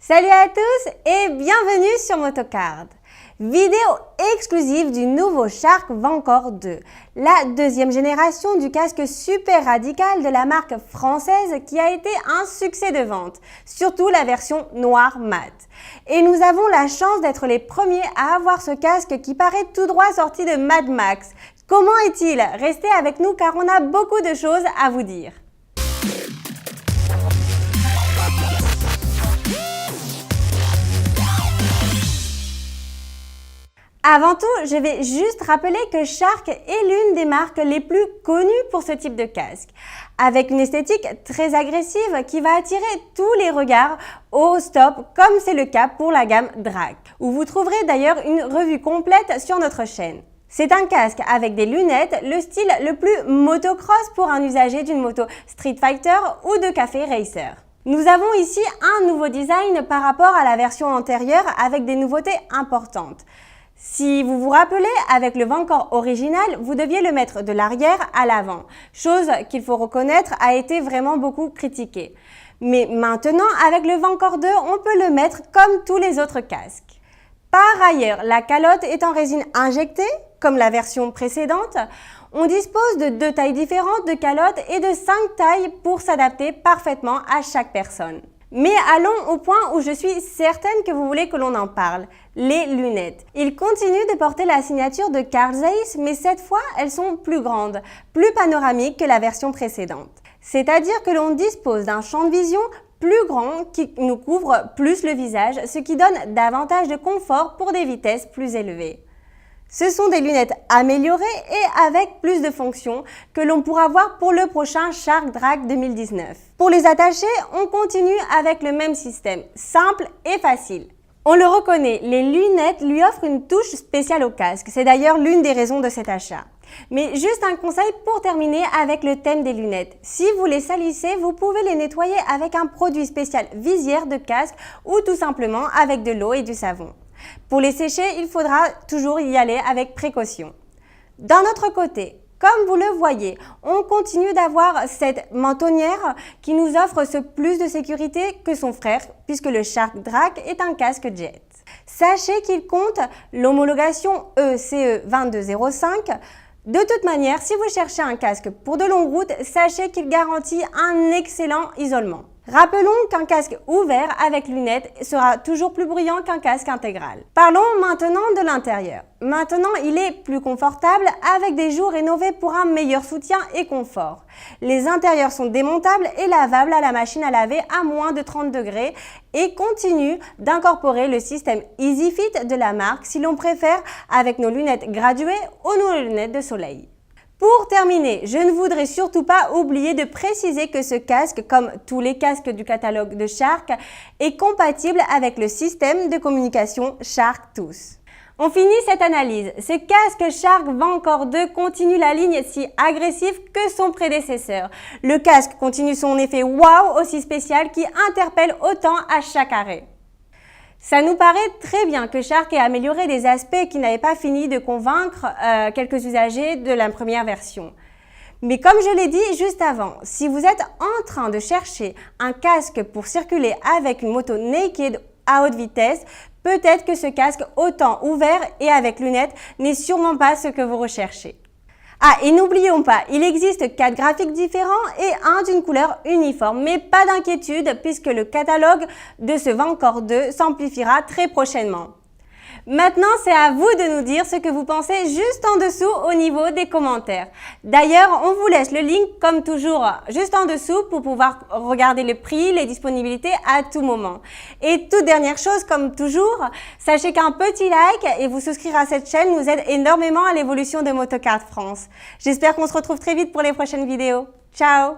Salut à tous et bienvenue sur Motocard. Vidéo exclusive du nouveau Shark Vancore 2, la deuxième génération du casque super radical de la marque française qui a été un succès de vente, surtout la version noir mat. Et nous avons la chance d'être les premiers à avoir ce casque qui paraît tout droit sorti de Mad Max. Comment est-il? Restez avec nous car on a beaucoup de choses à vous dire. Avant tout, je vais juste rappeler que Shark est l'une des marques les plus connues pour ce type de casque, avec une esthétique très agressive qui va attirer tous les regards au stop, comme c'est le cas pour la gamme Drag, où vous trouverez d'ailleurs une revue complète sur notre chaîne. C'est un casque avec des lunettes, le style le plus motocross pour un usager d'une moto Street Fighter ou de café racer. Nous avons ici un nouveau design par rapport à la version antérieure avec des nouveautés importantes. Si vous vous rappelez, avec le Vancore original, vous deviez le mettre de l'arrière à l'avant, chose qu'il faut reconnaître a été vraiment beaucoup critiquée. Mais maintenant, avec le Vancore 2, on peut le mettre comme tous les autres casques. Par ailleurs, la calotte est en résine injectée, comme la version précédente. On dispose de 2 tailles différentes de calottes et de 5 tailles pour s'adapter parfaitement à chaque personne. Mais allons au point où je suis certaine que vous voulez que l'on en parle, les lunettes. Ils continuent de porter la signature de Carl Zeiss, mais cette fois, elles sont plus grandes, plus panoramiques que la version précédente. C'est-à-dire que l'on dispose d'un champ de vision plus grand qui nous couvre plus le visage, ce qui donne davantage de confort pour des vitesses plus élevées. Ce sont des lunettes améliorées et avec plus de fonctions que l'on pourra voir pour le prochain Shark Drag 2019. Pour les attacher, on continue avec le même système, simple et facile. On le reconnaît, les lunettes lui offrent une touche spéciale au casque. C'est d'ailleurs l'une des raisons de cet achat. Mais juste un conseil pour terminer avec le thème des lunettes. Si vous les salissez, vous pouvez les nettoyer avec un produit spécial visière de casque ou tout simplement avec de l'eau et du savon. Pour les sécher, il faudra toujours y aller avec précaution. D'un autre côté, comme vous le voyez, on continue d'avoir cette mentonnière qui nous offre ce plus de sécurité que son frère, puisque le Shark Drag est un casque jet. Sachez qu'il compte l'homologation ECE 2205. De toute manière, si vous cherchez un casque pour de longues routes, sachez qu'il garantit un excellent isolement. Rappelons qu'un casque ouvert avec lunettes sera toujours plus bruyant qu'un casque intégral. Parlons maintenant de l'intérieur. Maintenant, il est plus confortable avec des joues rénovées pour un meilleur soutien et confort. Les intérieurs sont démontables et lavables à la machine à laver à moins de 30 degrés et continuent d'incorporer le système EasyFit de la marque si l'on préfère avec nos lunettes graduées ou nos lunettes de soleil. Pour terminer, je ne voudrais surtout pas oublier de préciser que ce casque, comme tous les casques du catalogue de Shark, est compatible avec le système de communication Shark Tous. On finit cette analyse. Ce casque Shark Vancore 2 continue la ligne si agressive que son prédécesseur. Le casque continue son effet wow aussi spécial qui interpelle autant à chaque arrêt. Ça nous paraît très bien que Shark ait amélioré des aspects qui n'avaient pas fini de convaincre quelques usagers de la première version. Mais comme je l'ai dit juste avant, si vous êtes en train de chercher un casque pour circuler avec une moto naked à haute vitesse, peut-être que ce casque autant ouvert et avec lunettes n'est sûrement pas ce que vous recherchez. Ah, et n'oublions pas, il existe 4 graphiques différents et un d'une couleur uniforme, mais pas d'inquiétude puisque le catalogue de ce Vancore 2 s'amplifiera très prochainement. Maintenant, c'est à vous de nous dire ce que vous pensez juste en dessous au niveau des commentaires. D'ailleurs, on vous laisse le link comme toujours juste en dessous pour pouvoir regarder le prix, les disponibilités à tout moment. Et toute dernière chose, comme toujours, sachez qu'un petit like et vous souscrire à cette chaîne nous aide énormément à l'évolution de Motocard France. J'espère qu'on se retrouve très vite pour les prochaines vidéos. Ciao!